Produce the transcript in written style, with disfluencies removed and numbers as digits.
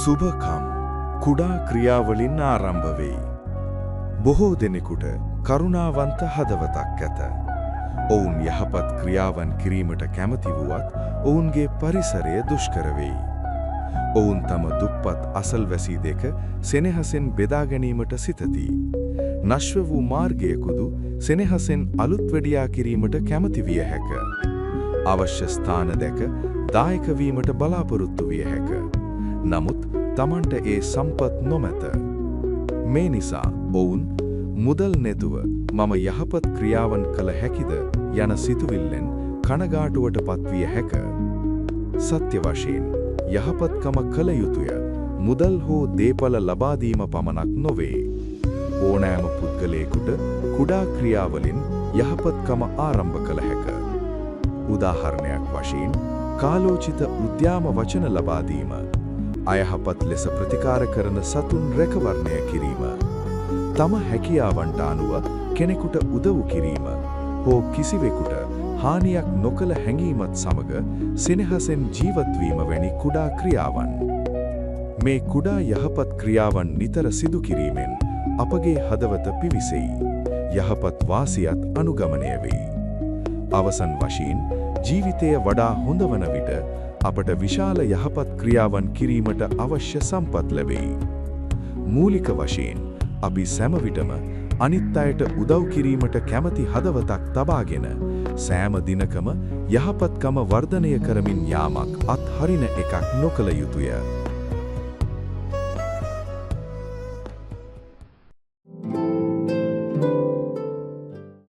සුභකම් කුඩා ක්‍රියාවලින් ආරම්භ වෙයි. බොහෝ දෙනෙකුට කරුණාවන්ත හදවතක් ඇත. ඔවුන් යහපත් ක්‍රියාවන් කිරීමට කැමති වුවත් ඔවුන්ගේ පරිසරය දුෂ්කර වෙයි. ඔවුන් තම දුප්පත් අසල්වැසි දෙක සෙනෙහසෙන් බෙදා ගැනීමට සිතති. නශ්ව වූ මාර්ගයකුදු සෙනෙහසෙන් අලුත් වැඩියා කිරීමට කැමති විය හැක. අවශ්‍ය ස්ථාන දැක දායක වීමට බලාපොරොත්තු විය හැක. නමුත් තමන්ට ඒ සම්පත් නොමැත. මේ නිසා ඔවුන් මුදල් නැතුව මම යහපත් ක්‍රියාවන් කළ හැකිද යන සිතුවිල්ලෙන් කනගාටුවට පත්විය හැක. සත්‍ය වශයෙන් යහපත්කම කළ යුතුය. මුදල් හෝ දේපල ලබා දීම පමණක් නොවේ. ඕනෑම පුද්ගලයෙකුට කුඩා ක්‍රියාවලින් යහපත්කම ආරම්භ කළ හැක. උදාහරණයක් වශයෙන් කාලෝචිත උද්‍යාම වචන ලබා දීම, අයහපත් ලෙස ප්‍රතිකාර කරන සතුන් රැකවරණය කිරීම, තම හැකියාවන්ට අනුව කෙනෙකුට උදව් කිරීම හෝ කිසිවෙකුට හානියක් නොකළ හැඟීමත් සමග සෙනෙහසෙන් ජීවත් වීම වැනි කුඩා ක්‍රියාවන්. මේ කුඩා යහපත් ක්‍රියාවන් නිතර සිදු කිරීමෙන් අපගේ හදවත පිවිසෙයි. යහපත් වාසියත් අනුගමනය වෙයි. අවසන් වශයෙන් ජීවිතය වඩා හොඳ වන විට අපට විශාල යහපත් ක්‍රියාවන් කිරීමට අවශ්‍ය සම්පත් ලැබෙයි. මූලික වශයෙන් අපි සෑම විටම අනිත් අයට උදව් කිරීමට කැමති හදවතක් තබාගෙන සෑම දිනකම යහපත්කම වර්ධනය කරමින් යාමක් අත්හරින එකක් නොකළ යුතුය.